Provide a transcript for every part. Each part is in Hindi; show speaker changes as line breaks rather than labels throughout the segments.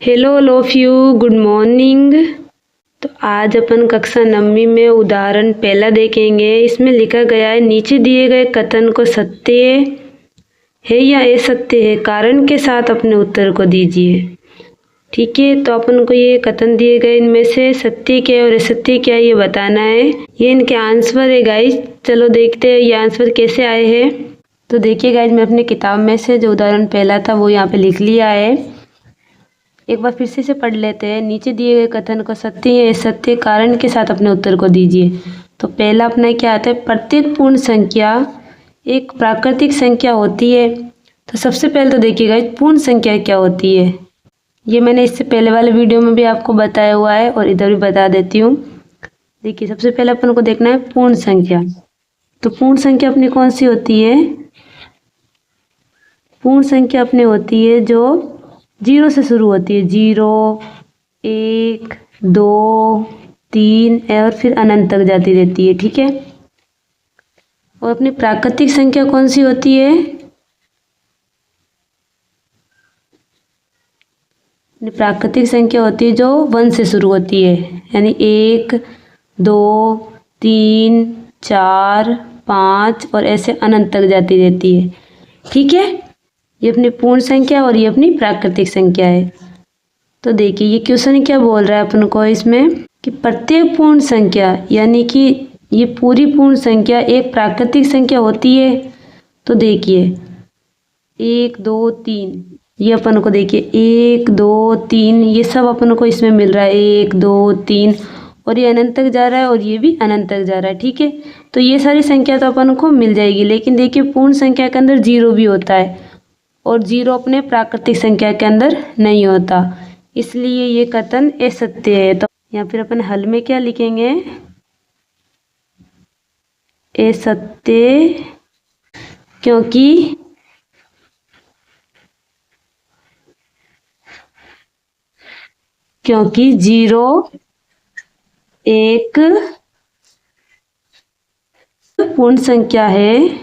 Hello all of you, good morning. तो आज अपन कक्षा 9वीं में उदाहरण पहला देखेंगे। इसमें लिखा गया है, नीचे दिए गए कथन को सत्य है या असत्य है, कारण के साथ अपने उत्तर को दीजिए। ठीक है, तो अपन को ये कथन दिए गए, इनमें से सत्य क्या है और असत्य क्या है ये बताना है। ये इनके आंसर है गाइज। चलो देखते हैं ये आंसर कैसे आए हैं। तो देखिए गाइज, मैं अपने किताब में से जो उदाहरण पहला था वो यहाँ पे लिख लिया है। एक बार फिर से पढ़ लेते हैं। नीचे दिए गए कथन को सत्य या असत्य कारण के साथ अपने उत्तर को दीजिए। तो पहला अपना क्या आता है, प्रत्येक पूर्ण संख्या एक प्राकृतिक संख्या होती है। तो सबसे पहले तो देखिएगा पूर्ण संख्या क्या होती है। ये मैंने इससे पहले वाले वीडियो में भी आपको बताया हुआ है और इधर भी बता देती हूँ। देखिए, सबसे पहले अपन को देखना है पूर्ण संख्या। तो पूर्ण संख्या अपनी कौन सी होती है? पूर्ण संख्या अपनी होती है जो 0 से शुरू होती है। 0, 1, 2, 3 और फिर अनंत तक जाती रहती है। ठीक है। और अपनी प्राकृतिक संख्या कौन सी होती है? अपनी प्राकृतिक संख्या होती है जो 1 से शुरू होती है, यानी 1, 2, 3, 4, 5 और ऐसे अनंत तक जाती रहती है। ठीक है, ये अपनी पूर्ण संख्या और ये अपनी प्राकृतिक संख्या है। तो देखिए ये क्वेश्चन क्या बोल रहा है अपन को इसमें कि प्रत्येक पूर्ण संख्या, यानी कि ये पूरी पूर्ण संख्या एक प्राकृतिक संख्या होती है। तो देखिए 1, 2, 3 ये अपन को देखिए 1, 2, 3 ये सब अपन को इसमें मिल रहा है। 1, 2, 3 और ये अनंत तक जा रहा है और ये भी अनंत तक जा रहा है। ठीक है, तो ये सारी संख्या तो अपन को मिल जाएगी। लेकिन देखिए पूर्ण संख्या के अंदर 0 भी होता है और 0 अपने प्राकृतिक संख्या के अंदर नहीं होता, इसलिए ये कथन असत्य है। तो या फिर अपन हल में क्या लिखेंगे, असत्य, क्योंकि क्योंकि 0 एक पूर्ण संख्या है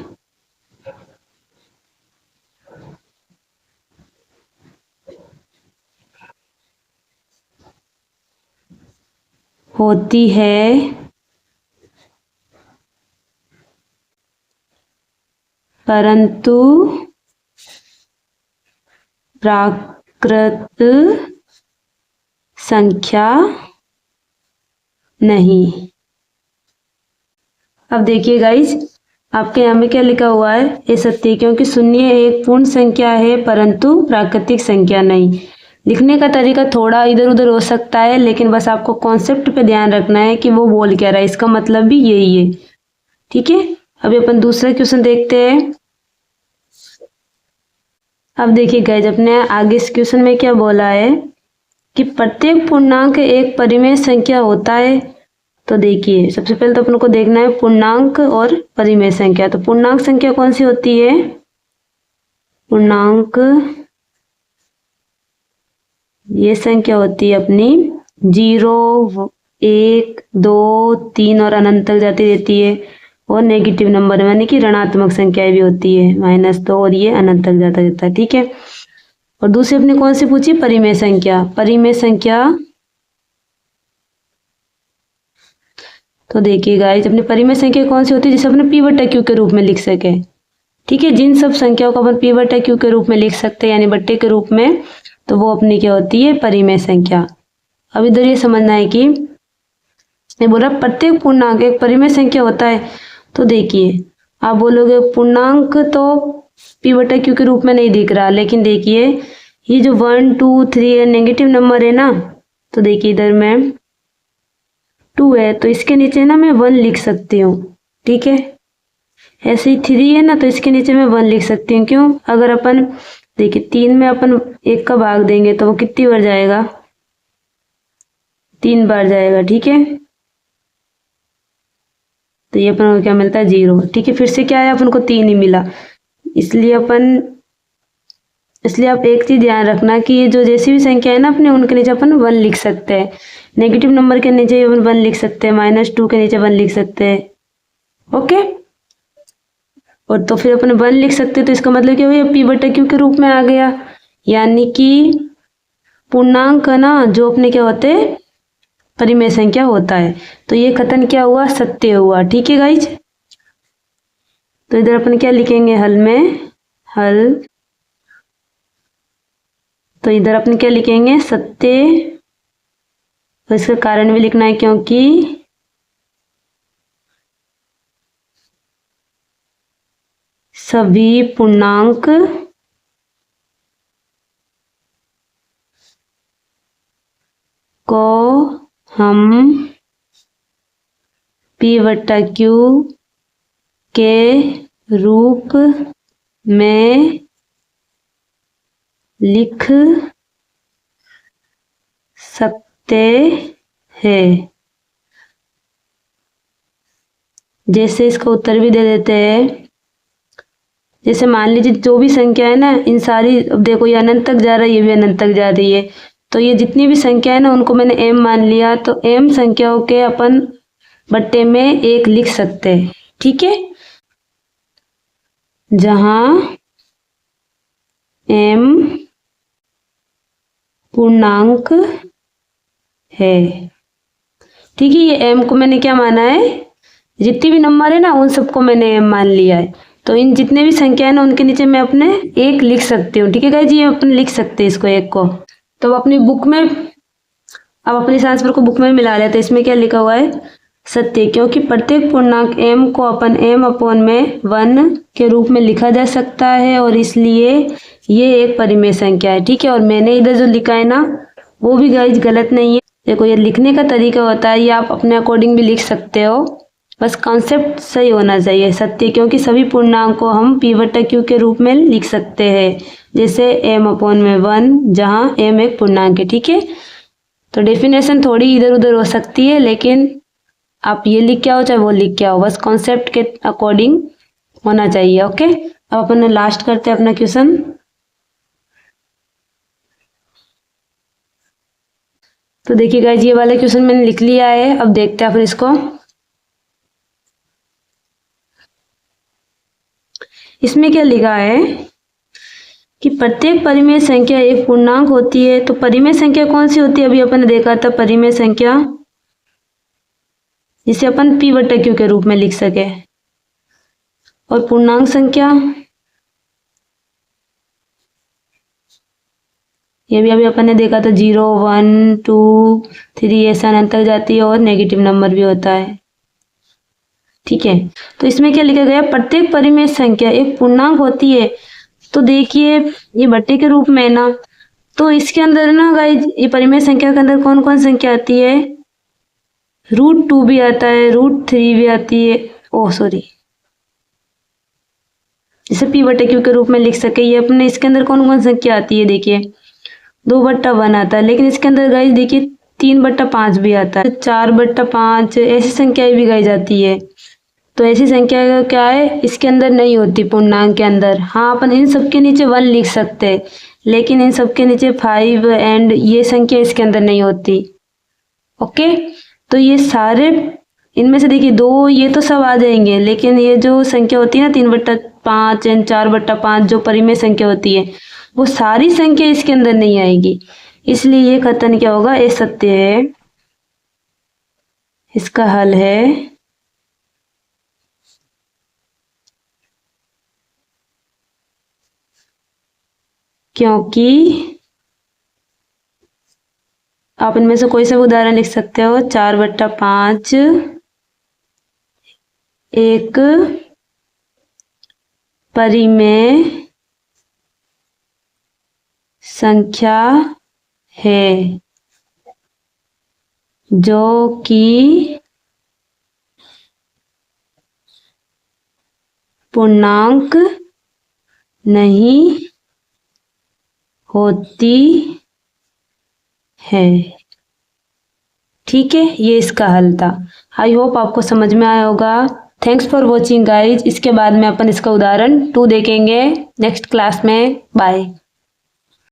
होती है, परंतु प्राकृत संख्या नहीं। अब देखिए गाइज, आपके यहाँ में क्या लिखा हुआ है, ये सत्य, क्योंकि शून्य एक पूर्ण संख्या है परंतु प्राकृतिक संख्या नहीं। लिखने का तरीका थोड़ा इधर उधर हो सकता है, लेकिन बस आपको कॉन्सेप्ट पे ध्यान रखना है कि वो बोल क्या रहा है, इसका मतलब भी यही है। ठीक है, अभी अपन दूसरा क्वेश्चन देखते हैं। अब देखिए गाइज, अपने आगे इस क्वेश्चन में क्या बोला है कि प्रत्येक पूर्णांक एक परिमेय संख्या होता है। तो देखिए सबसे पहले तो अपन को देखना है पूर्णांक और परिमेय संख्या। तो पूर्णांक संख्या कौन सी होती है? पूर्णांक ये संख्या होती है अपनी 0, 1, 2, 3 और अनंत तक जाती रहती है। और नेगेटिव नंबर यानी कि ऋणात्मक संख्याएं भी होती है, -2 और ये अनंत तक जाता रहता है। ठीक है, और दूसरी अपने कौन सी पूछी, परिमेय संख्या। परिमेय संख्या, तो देखिए गाइस, अपनी परिमेय संख्या कौन सी होती है, जिसे अपने p/q के रूप में लिख सके। ठीक है, जिन सब संख्याओं को अपन p/q के रूप में लिख सकते हैं, यानी बट्टे के रूप में, तो वो अपनी क्या होती है, परिमेय संख्या। अब इधर ये समझना है कि ये बोला प्रत्येक पूर्णांक एक परिमेय संख्या होता है। तो देखिए आप बोलोगे पूर्णांक तो p/q के रूप में नहीं दिख रहा, लेकिन देखिए ये जो 1, 2, 3 नेगेटिव नंबर है ना, तो देखिए इधर में 2 है तो इसके नीचे ना मैं 1 लिख सकती हूँ। ठीक है, ऐसे ही 3 है ना, तो इसके नीचे मैं 1 लिख सकती हूँ। क्यों? अगर अपन देखिए 3 में अपन 1 का भाग देंगे तो वो कितनी बार जाएगा, 3 बार जाएगा। ठीक है, तो ये अपन को क्या मिलता है, 0। ठीक है, फिर से क्या है, अपन को 3 ही मिला। इसलिए आप एक चीज ध्यान रखना कि ये जो जैसी भी संख्या है ना अपने, उनके नीचे अपन 1 लिख सकते हैं। नेगेटिव नंबर के नीचे अपन 1 लिख सकते हैं, -2 के नीचे 1 लिख सकते हैं। ओके, और तो फिर अपन 1 लिख सकते हैं, तो इसका मतलब क्या हुआ, p/q के रूप में आ गया। यानी कि पूर्णांक ना जो अपने क्या होते हैं परिमेय संख्या होता है। तो ये कथन क्या हुआ, सत्य हुआ। ठीक है गाइज, तो इधर अपन क्या लिखेंगे हल में, हल, तो इधर अपन क्या लिखेंगे सत्य। तो इसका कारण भी लिखना है क्योंकि सभी पूर्णांक को हम P/Q के रूप में लिख सकते हैं। जैसे इसका उत्तर भी दे देते हैं, जैसे मान लीजिए जो भी संख्या है ना, इन सारी, अब देखो ये अनंत तक जा रहा है, ये भी अनंत तक जा रही है, तो ये जितनी भी संख्या है ना उनको मैंने m मान लिया, तो m संख्याओं के अपन बट्टे में 1 लिख सकते हैं। ठीक है, जहां m पूर्णांक है। ठीक है, ये m को मैंने क्या माना है, जितनी भी नंबर है ना उन सबको मैंने m मान लिया है, तो इन जितने भी संख्या है ना उनके नीचे मैं अपने 1 लिख सकती हूँ। ठीक है गाइस, ये अपन लिख सकते हैं इसको 1 को। तो अपनी बुक में, अब अपने इस आंसर को बुक में मिला लेते हैं। इसमें क्या लिखा हुआ है, सत्य, क्योंकि प्रत्येक पूर्णांक m को अपन m/1 के रूप में लिखा जा सकता है और इसलिए ये एक परिमेय संख्या है। ठीक है, और मैंने इधर जो लिखा है ना वो भी गाइस गलत नहीं है। देखो ये लिखने का तरीका होता है, ये आप अपने अकॉर्डिंग भी लिख सकते हो, बस कॉन्सेप्ट सही होना चाहिए। सत्य, क्योंकि सभी पूर्णांक को हम P/Q के रूप में लिख सकते हैं, जैसे m/1 जहाँ m एक पूर्णांक है। ठीक है, तो डेफिनेशन थोड़ी इधर उधर हो सकती है, लेकिन आप ये लिख के आओ चाहे वो लिख के आओ, बस कॉन्सेप्ट के अकॉर्डिंग होना चाहिए। ओके, अब अपन लास्ट करते हैं अपना क्वेश्चन। तो देखिए गाइस, ये वाला क्वेश्चन मैंने लिख लिया है, अब देखते हैं अपन इसको। इसमें क्या लिखा है कि प्रत्येक परिमेय संख्या एक पूर्णांक होती है। तो परिमेय संख्या कौन सी होती है, अभी अपन ने देखा था, परिमेय संख्या जिसे अपन P/Q के रूप में लिख सके, और पूर्णांक संख्या ये भी अभी अपन ने देखा था, 0, 1, 2, 3 ऐसा अनंत तक जाती है, और नेगेटिव नंबर भी होता है। ठीक है, तो इसमें क्या लिखा गया, प्रत्येक परिमेय संख्या एक पूर्णांक होती है। तो देखिए ये बट्टे के रूप में ना, तो इसके अंदर ना गाइस, ये परिमेय संख्या के अंदर कौन कौन संख्या आती है, √2 भी आता है, √3 भी आती है, ओ सॉरी, इसे P/Q के रूप में लिख सके। ये अपने इसके अंदर कौन कौन संख्या आती है, देखिए 2/1 आता है, लेकिन इसके अंदर गाइस देखिए 3/5 भी आता है, 4/5 ऐसी संख्याएं भी गाई जाती है। तो ऐसी संख्या क्या है, इसके अंदर नहीं होती पूर्णांक के अंदर। हाँ, अपन इन सबके नीचे 1 लिख सकते हैं, लेकिन इन सबके नीचे 5 एंड ये संख्या इसके अंदर नहीं होती। ओके, तो ये सारे इनमें से देखिए 2 ये तो सब आ जाएंगे, लेकिन ये जो संख्या होती है ना 3/5 एंड 4/5 जो परिमेय संख्या होती है, वो सारी संख्या इसके अंदर नहीं आएगी। इसलिए ये कथन क्या होगा, ये सत्य है। इसका हल है क्योंकि आप इनमें से कोई सा उदाहरण लिख सकते हो, 4/5 एक परिमेय संख्या है जो कि पूर्णांक नहीं होती है। ठीक है, ये इसका हल था। आई होप आपको समझ में आया होगा। Thanks for watching guys. इसके बाद में अपन इसका उदाहरण 2 देखेंगे नेक्स्ट क्लास में। बाय।